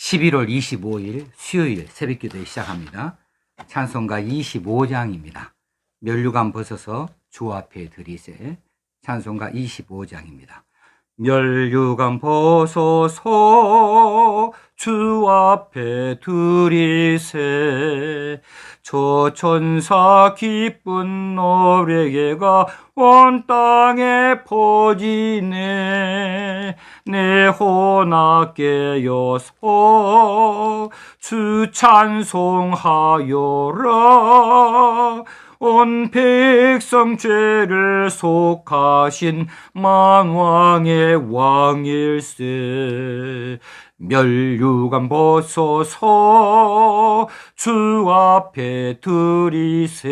11월 25일 수요일 새벽기도에 시작합니다. 찬송가 25장입니다. 면류관 벗어서 주 앞에 들이세. 찬송가 25장입니다. 면류관 벗어서 주 앞에 들이세. 저 천사 기쁜 노래가 온 땅에 퍼지네. 내 혼아 깨어서 주 찬송하여라. 온 백성 죄를 속하신 만왕의 왕일세. 면류관 벗어서 주 앞에 들이세.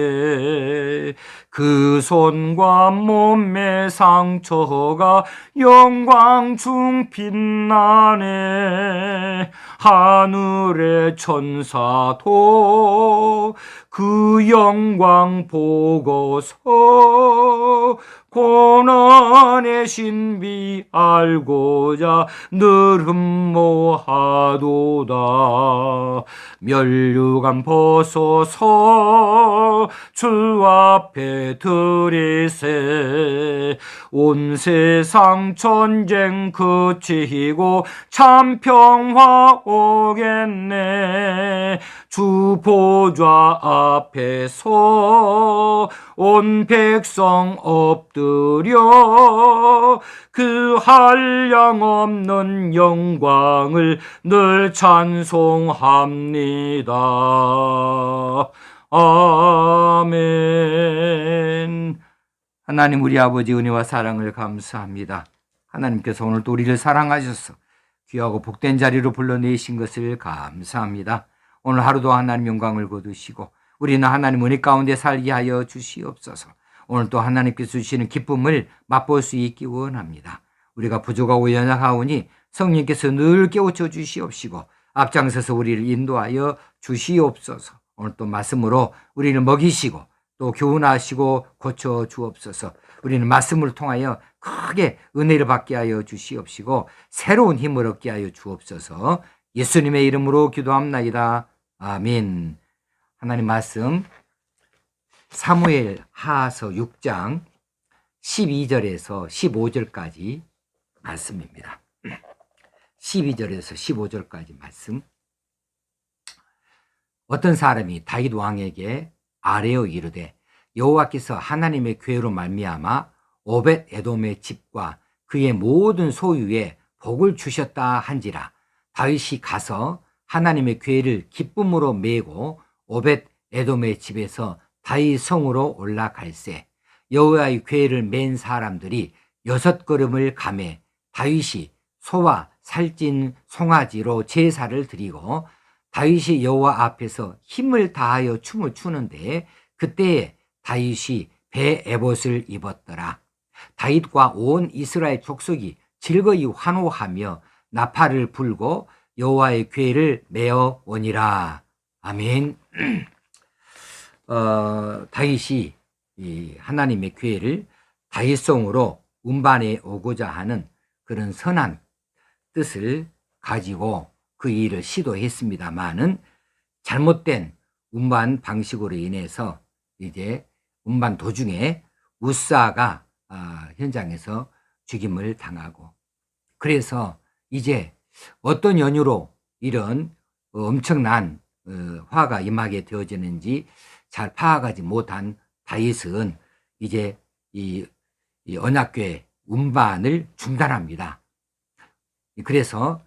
그 손과 몸의 상처가 영광 중 빛나네. 하늘의 천사도 그 영광 보고서 고난의 신비 알고자 늘 흠모하도다. 면류관 벗어서 주 앞에 들이세. 온 세상 전쟁 그치고 참 평화 오겠네. 주 보좌 앞에서 온 백성 엎드려 그 한량없는 영광을 늘 찬송합니다. 아멘. 하나님 우리 아버지 은혜와 사랑을 감사합니다. 하나님께서 오늘도 우리를 사랑하셔서 귀하고 복된 자리로 불러내신 것을 감사합니다. 오늘 하루도 하나님 영광을 거두시고 우리는 하나님 은혜 가운데 살게 하여 주시옵소서. 오늘 또 하나님께서 주시는 기쁨을 맛볼 수 있기 원합니다. 우리가 부족하고 연약하오니 성령께서 늘 깨우쳐 주시옵시고 앞장서서 우리를 인도하여 주시옵소서. 오늘 또 말씀으로 우리를 먹이시고 또 교훈하시고 고쳐 주옵소서. 우리는 말씀을 통하여 크게 은혜를 받게 하여 주시옵시고 새로운 힘을 얻게 하여 주옵소서. 예수님의 이름으로 기도합나이다. 아멘. 하나님 말씀 사무엘 하서 6장 12절에서 15절까지 말씀입니다. 12절에서 15절까지 말씀. 어떤 사람이 다윗 왕에게 아뢰어 이르되 여호와께서 하나님의 괴로 말미암아 오벳 에돔의 집과 그의 모든 소유에 복을 주셨다 한지라. 다윗이 가서 하나님의 괴를 기쁨으로 메고 오벳 에돔의 집에서 다윗 성으로 올라갈새. 여호와의 괴를 맨 사람들이 6걸음을 가매 다윗이 소와 살찐 송아지로 제사를 드리고 다윗이 여호와 앞에서 힘을 다하여 춤을 추는데 그때에 다윗이 배 에봇을 입었더라. 다윗과 온 이스라엘 족속이 즐거이 환호하며 나팔을 불고 여호와의 괴를 메어 오니라. 아멘. 다윗이 이 하나님의 괴를 다윗성으로 운반해 오고자 하는 그런 선한 뜻을 가지고 그 일을 시도했습니다만은 잘못된 운반 방식으로 인해서 이제 운반 도중에 우사가 현장에서 죽임을 당하고, 그래서 이제 어떤 연유로 이런 엄청난 화가 임하게 되어지는지 잘 파악하지 못한 다윗은 이제 이 언약궤 운반을 중단합니다. 그래서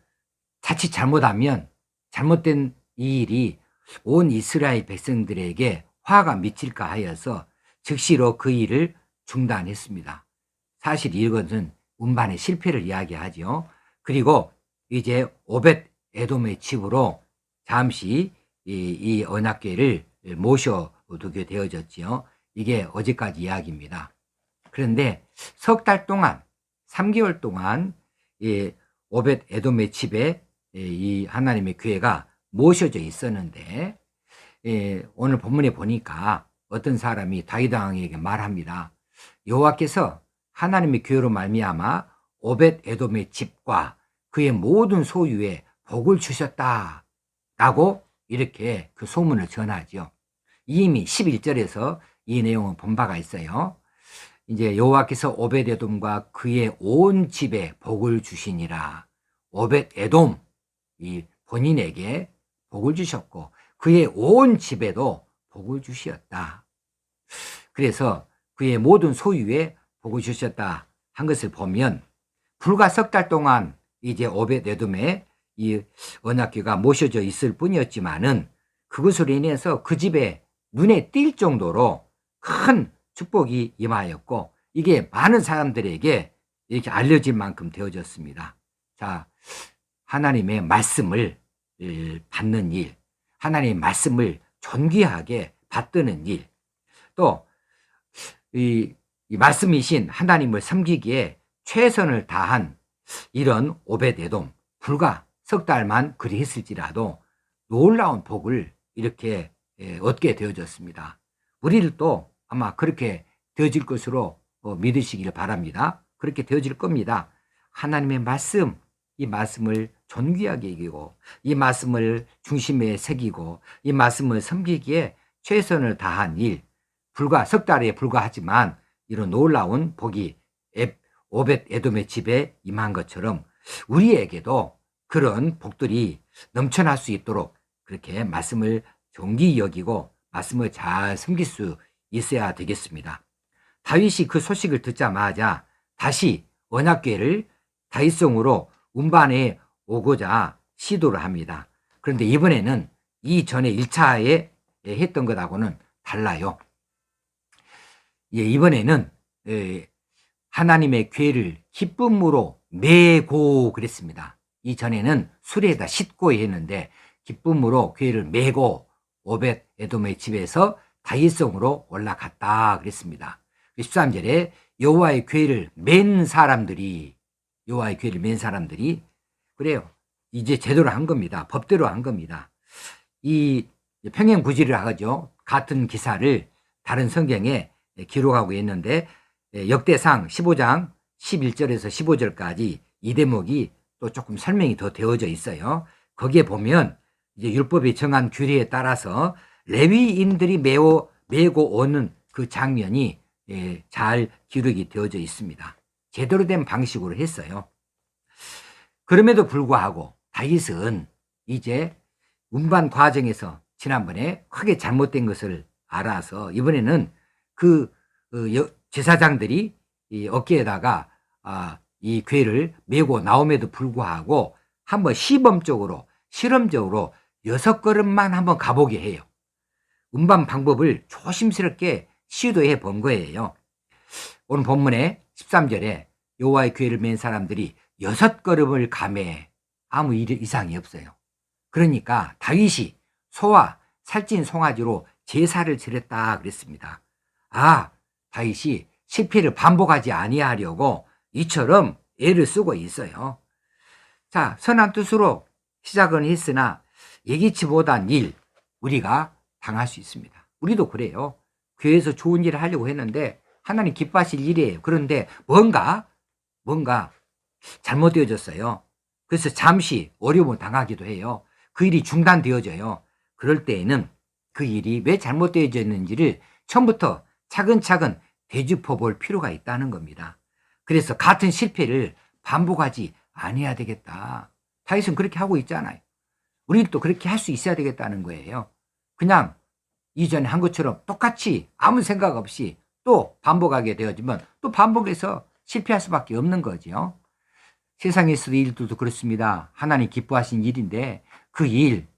자칫 잘못하면 잘못된 이 일이 온 이스라엘 백성들에게 화가 미칠까 하여서 즉시로 그 일을 중단했습니다. 사실 이것은 운반의 실패를 이야기하죠. 그리고 이제 오벳 에돔의 집으로 잠시 이 언약궤를 모셔두게 되어졌지요. 이게 어제까지 이야기입니다. 그런데 석 달 동안 3개월 동안 오벳 에돔의 집에 이 하나님의 괴가 모셔져 있었는데 오늘 본문에 보니까 어떤 사람이 다윗 왕에게 말합니다. 여호와께서 하나님의 괴로 말미암아 오벳 에돔의 집과 그의 모든 소유에 복을 주셨다 라고 이렇게 그 소문을 전하죠. 이미 11절에서 이 내용은 본 바가 있어요. 이제 여호와께서 오벳에돔과 그의 온 집에 복을 주시니라. 오벳에돔, 이 본인에게 복을 주셨고 그의 온 집에도 복을 주셨다. 그래서 그의 모든 소유에 복을 주셨다 한 것을 보면 불과 석 달 동안 이제 오벳에돔에 이 언약궤가 모셔져 있을 뿐이었지만은 그것으로 인해서 그 집에 눈에 띌 정도로 큰 축복이 임하였고 이게 많은 사람들에게 이렇게 알려질 만큼 되어졌습니다. 자, 하나님의 말씀을 받는 일, 하나님의 말씀을 존귀하게 받드는 일, 또 이 말씀이신 하나님을 섬기기에 최선을 다한 이런 오벳에돔, 불과 석 달만 그리 했을지라도 놀라운 복을 이렇게 얻게 되어졌습니다. 우리들도 아마 그렇게 되어질 것으로 믿으시길 바랍니다. 그렇게 되어질 겁니다. 하나님의 말씀, 이 말씀을 존귀하게 여기고 이 말씀을 중심에 새기고 이 말씀을 섬기기에 최선을 다한 일, 불과 석 달에 불과하지만 이런 놀라운 복이 오벳에돔의 집에 임한 것처럼 우리에게도 그런 복들이 넘쳐날 수 있도록 그렇게 말씀을 존귀히 여기고 말씀을 잘 섬길 수 있어야 되겠습니다. 다윗이 그 소식을 듣자마자 다시 언약궤를 다윗성으로 운반해 오고자 시도를 합니다. 그런데 이번에는 이전에 1차에 했던 것하고는 달라요. 이번에는 하나님의 궤를 기쁨으로 메고 그랬습니다. 이전에는 수레에다 싣고 했는데 기쁨으로 궤를 메고 오벳에돔의 집에서 다윗성으로 올라갔다 그랬습니다. 13절에 여호와의 궤를 맨 사람들이 그래요. 이제 제대로 한 겁니다. 법대로 한 겁니다. 이 평행부지를 하죠. 같은 기사를 다른 성경에 기록하고 있는데 역대상 15장 11절에서 15절까지 이 대목이 또 조금 설명이 더 되어져 있어요. 거기에 보면 이제 율법이 정한 규례에 따라서 레위인들이 메고 오는 그 장면이 잘 기록이 되어져 있습니다. 제대로 된 방식으로 했어요. 그럼에도 불구하고 다윗은 이제 운반 과정에서 지난번에 크게 잘못된 것을 알아서 이번에는 그 제사장들이 이 어깨에다가 이 궤를 메고 나옴에도 불구하고 한번 실험적으로 6걸음만 한번 가보게 해요. 운반 방법을 조심스럽게 시도해 본 거예요. 오늘 본문에 13절에 여호와의 궤를 맨 사람들이 6걸음을 가매 아무 이상이 없어요. 그러니까 다윗이 소와 살찐 송아지로 제사를 지냈다 그랬습니다. 다윗이 실패를 반복하지 아니하려고 이처럼 애를 쓰고 있어요. 자, 선한 뜻으로 시작은 했으나 예기치 못한 일 우리가 당할 수 있습니다. 우리도 그래요. 교회에서 좋은 일을 하려고 했는데 하나님 기뻐하실 일이에요. 그런데 뭔가 잘못되어졌어요. 그래서 잠시 어려움을 당하기도 해요. 그 일이 중단되어져요. 그럴 때에는 그 일이 왜 잘못되어졌는지를 처음부터 차근차근 되짚어 볼 필요가 있다는 겁니다. 그래서 같은 실패를 반복하지 아니해야 되겠다. 다윗은 그렇게 하고 있잖아요. 우리도 그렇게 할 수 있어야 되겠다는 거예요. 그냥 이전에 한 것처럼 똑같이 아무 생각 없이 또 반복하게 되어지면 또 반복해서 실패할 수밖에 없는 거죠. 세상에서도 일들도 그렇습니다. 하나님 기뻐하신 일인데 그 일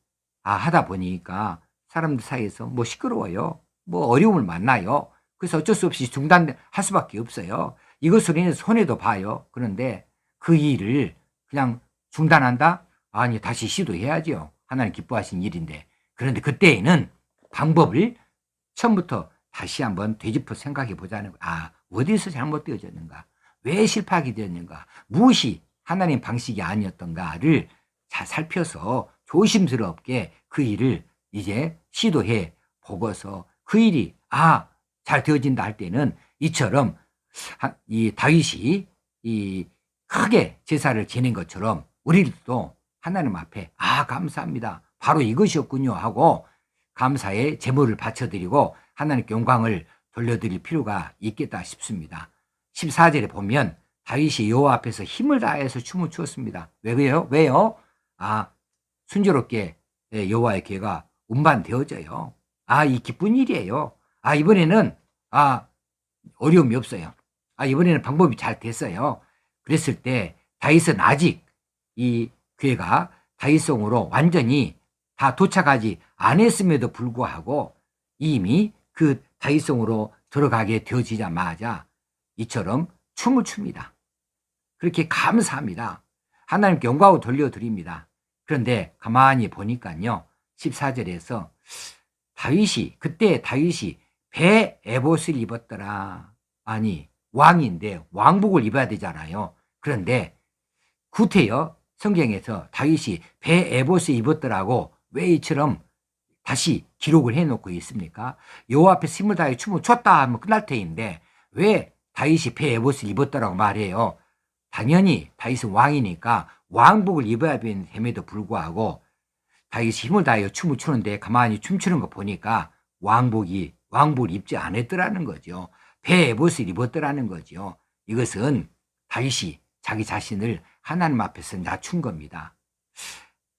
하다 보니까 사람들 사이에서 뭐 시끄러워요. 뭐 어려움을 만나요. 그래서 어쩔 수 없이 중단할 수밖에 없어요. 이것으로 인해서 손해도 봐요. 그런데 그 일을 그냥 중단한다? 아니, 다시 시도해야죠. 하나님 기뻐하신 일인데. 그런데 그때에는 방법을 처음부터 다시 한번 되짚어 생각해 보자는 거예요. 어디서 잘못되어졌는가? 왜 실패하게 되었는가? 무엇이 하나님 방식이 아니었던가를 잘 살펴서 조심스럽게 그 일을 이제 시도해 보고서 그 일이 잘 되어진다 할 때는 이처럼 이 다윗이 이 크게 제사를 지낸 것처럼 우리들도 하나님 앞에 감사합니다. 바로 이것이었군요 하고 감사의 제물을 바쳐드리고 하나님께 영광을 돌려드릴 필요가 있겠다 싶습니다. 14절에 보면 다윗이 여호와 앞에서 힘을 다해서 춤을 추었습니다. 왜요? 순조롭게 여호와의 괴가 운반되어져요. 이 기쁜 일이에요. 이번에는 어려움이 없어요. 이번에는 방법이 잘 됐어요. 그랬을 때 다윗은 아직 이 괴가 다윗성으로 완전히 다 도착하지 않았음에도 불구하고 이미 그 다윗성으로 들어가게 되어지자마자 이처럼 춤을 춥니다. 그렇게 감사합니다. 하나님께 영광을 돌려드립니다. 그런데 가만히 보니까요, 14절에서 그때 다윗이 배 에봇을 입었더라. 왕인데 왕복을 입어야 되잖아요. 그런데 구태여 성경에서 다윗이 배 에봇을 입었더라고 왜 이처럼 다시 기록을 해놓고 있습니까? 여호와 앞에 힘을 다해 춤을 췄다 하면 끝날 테인데 왜 다윗이 배 에봇을 입었더라고 말해요? 당연히 다윗은 왕이니까 왕복을 입어야 됨에도 불구하고 다윗이 힘을 다해 춤을 추는데 가만히 춤추는 거 보니까 왕복을 입지 않았더라는 거죠. 배 에봇을 입었더라는 거죠. 이것은 다윗이 자기 자신을 하나님 앞에서 낮춘 겁니다.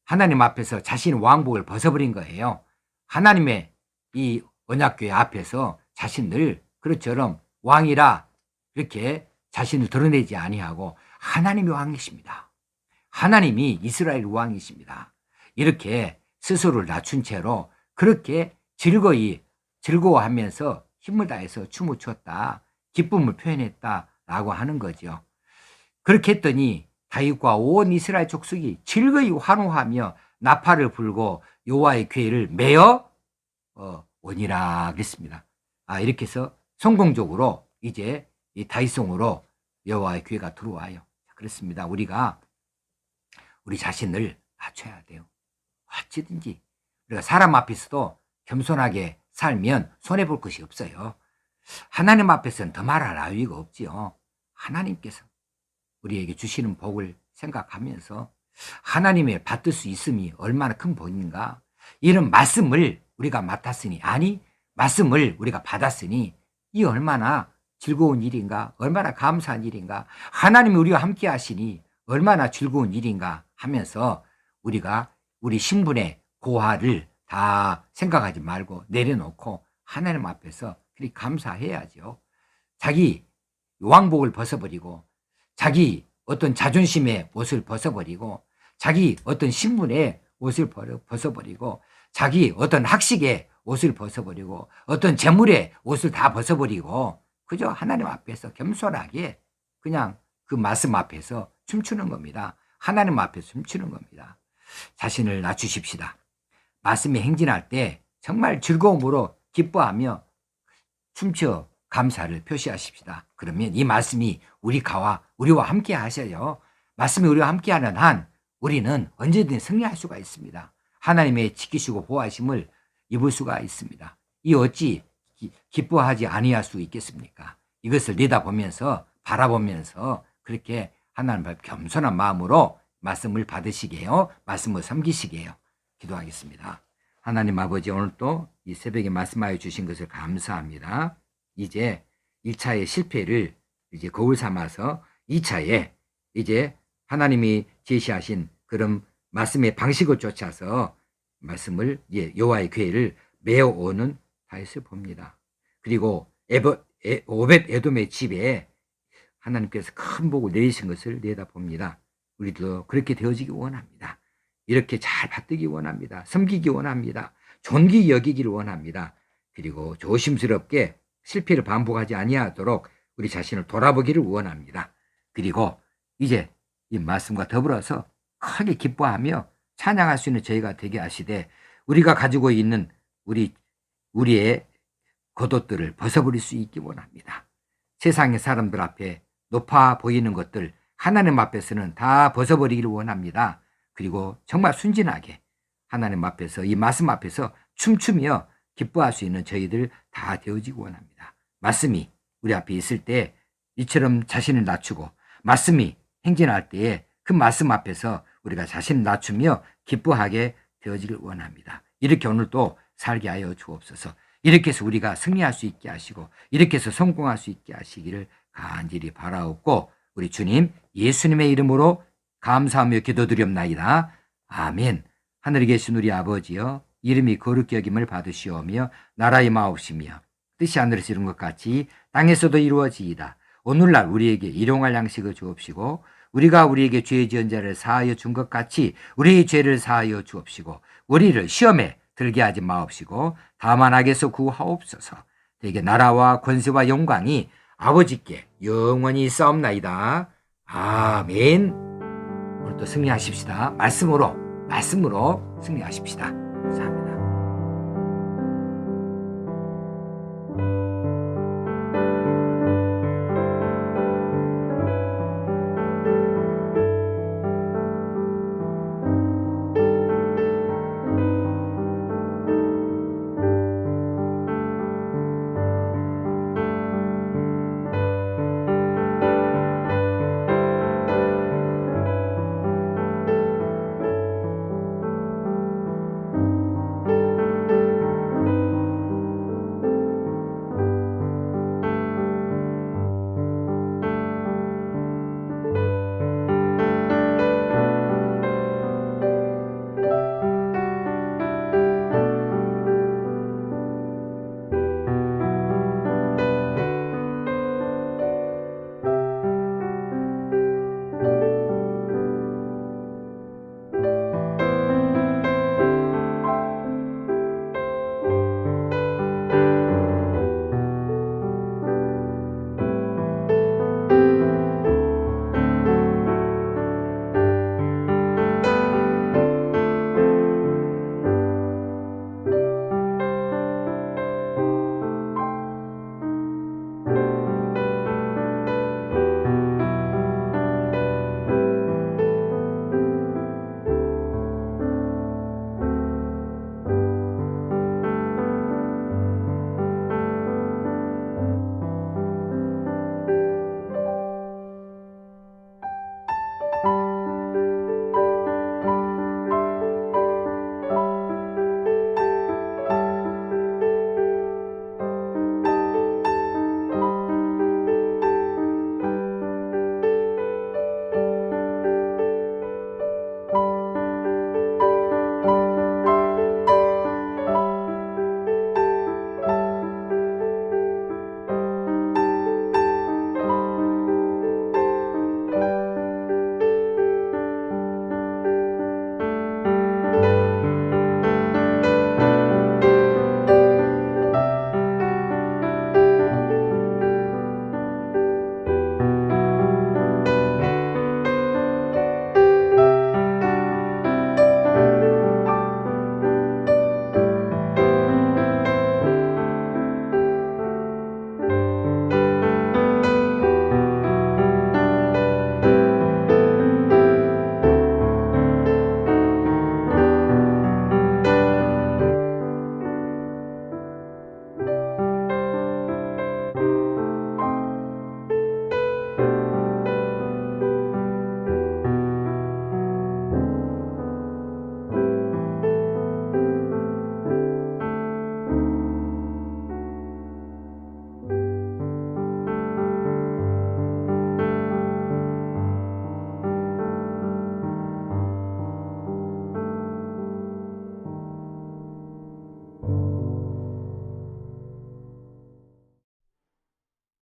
하나님 앞에서 자신의 왕복을 벗어버린 거예요. 하나님의 이 언약궤 앞에서 자신을 그것처럼 왕이라 이렇게 자신을 드러내지 아니하고 하나님이 왕이십니다. 하나님이 이스라엘 왕이십니다. 이렇게 스스로를 낮춘 채로 그렇게 즐거워하면서 힘을 다해서 춤을 췄다, 기쁨을 표현했다라고 하는 거죠. 그렇게 했더니 다윗과 온 이스라엘 족속이 즐거이 환호하며 나팔을 불고 여호와의 궤를 메어 오니라 그랬습니다. 이렇게 해서 성공적으로 이제 이 다윗성으로 여호와의 궤가 들어와요. 그렇습니다. 우리가 우리 자신을 낮춰야 돼요. 어찌든지 우리가 사람 앞에서도 겸손하게 살면 손해볼 것이 없어요. 하나님 앞에서는 더 말할 나위가 없지요. 하나님께서 우리에게 주시는 복을 생각하면서 하나님의 받을 수 있음이 얼마나 큰 복인가. 이런 말씀을 우리가 맡았으니 말씀을 우리가 받았으니 이 얼마나 즐거운 일인가, 얼마나 감사한 일인가, 하나님이 우리와 함께 하시니 얼마나 즐거운 일인가 하면서 우리가 우리 신분의 고하를 다 생각하지 말고 내려놓고 하나님 앞에서 그렇게 감사해야죠. 자기 왕복을 벗어버리고 자기 어떤 자존심의 옷을 벗어버리고 자기 어떤 신분의 옷을 벗어버리고 자기 어떤 학식의 옷을 벗어버리고 어떤 재물의 옷을 다 벗어버리고 그저 하나님 앞에서 겸손하게 그냥 그 말씀 앞에서 춤추는 겁니다. 하나님 앞에서 춤추는 겁니다. 자신을 낮추십시다. 말씀에 행진할 때 정말 즐거움으로 기뻐하며 춤춰 감사를 표시하십시다. 그러면 이 말씀이 우리와 함께 하셔요. 말씀이 우리와 함께 하는 한 우리는 언제든 승리할 수가 있습니다. 하나님의 지키시고 보호하심을 입을 수가 있습니다. 이 어찌 기뻐하지 아니할 수 있겠습니까? 이것을 내다보면서 바라보면서 그렇게 하나님 앞에 겸손한 마음으로 말씀을 받으시게요. 말씀을 섬기시게요. 기도하겠습니다. 하나님 아버지, 오늘 또 이 새벽에 말씀하여 주신 것을 감사합니다. 이제 1차의 실패를 이제 거울 삼아서 2차에 이제 하나님이 제시하신 그런 말씀의 방식을 쫓아서 말씀을 여호와의 궤를 메어오는 다윗을 봅니다. 그리고 오벳 에돔의 집에 하나님께서 큰 복을 내리신 것을 내다봅니다. 우리도 그렇게 되어지기 원합니다. 이렇게 잘 받들기 원합니다. 섬기기 원합니다. 존귀 여기기를 원합니다. 그리고 조심스럽게 실패를 반복하지 아니하도록 우리 자신을 돌아보기를 원합니다. 그리고 이제 이 말씀과 더불어서 크게 기뻐하며 찬양할 수 있는 저희가 되게 하시되 우리가 가지고 있는 우리의 겉옷들을 벗어버릴 수 있기 원합니다. 세상의 사람들 앞에 높아 보이는 것들 하나님 앞에서는 다 벗어버리기를 원합니다. 그리고 정말 순진하게 하나님 앞에서 이 말씀 앞에서 춤추며 기뻐할 수 있는 저희들 다 되어지기 원합니다. 말씀이 우리 앞에 있을 때 이처럼 자신을 낮추고 말씀이 행진할 때에 그 말씀 앞에서 우리가 자신을 낮추며 기뻐하게 되어지길 원합니다. 이렇게 오늘 또 살게 하여 주옵소서. 이렇게 해서 우리가 승리할 수 있게 하시고 이렇게 해서 성공할 수 있게 하시기를 간절히 바라옵고 우리 주님 예수님의 이름으로 감사하며 기도드리옵나이다. 아멘. 하늘에 계신 우리 아버지여, 이름이 거룩히 여김을 받으시오며 나라의 마옵시며 뜻이 하늘에서 이룬 것 같이 땅에서도 이루어지이다. 오늘날 우리에게 일용할 양식을 주옵시고 우리가 우리에게 죄 지은 자를 사하여 준 것 같이 우리의 죄를 사하여 주옵시고 우리를 시험에 들게 하지 마옵시고 다만 악에서 구하옵소서. 되게 나라와 권세와 영광이 아버지께 영원히 있사옵나이다. 아멘. 오늘도 승리하십시다. 말씀으로 승리하십시다. 감사합니다.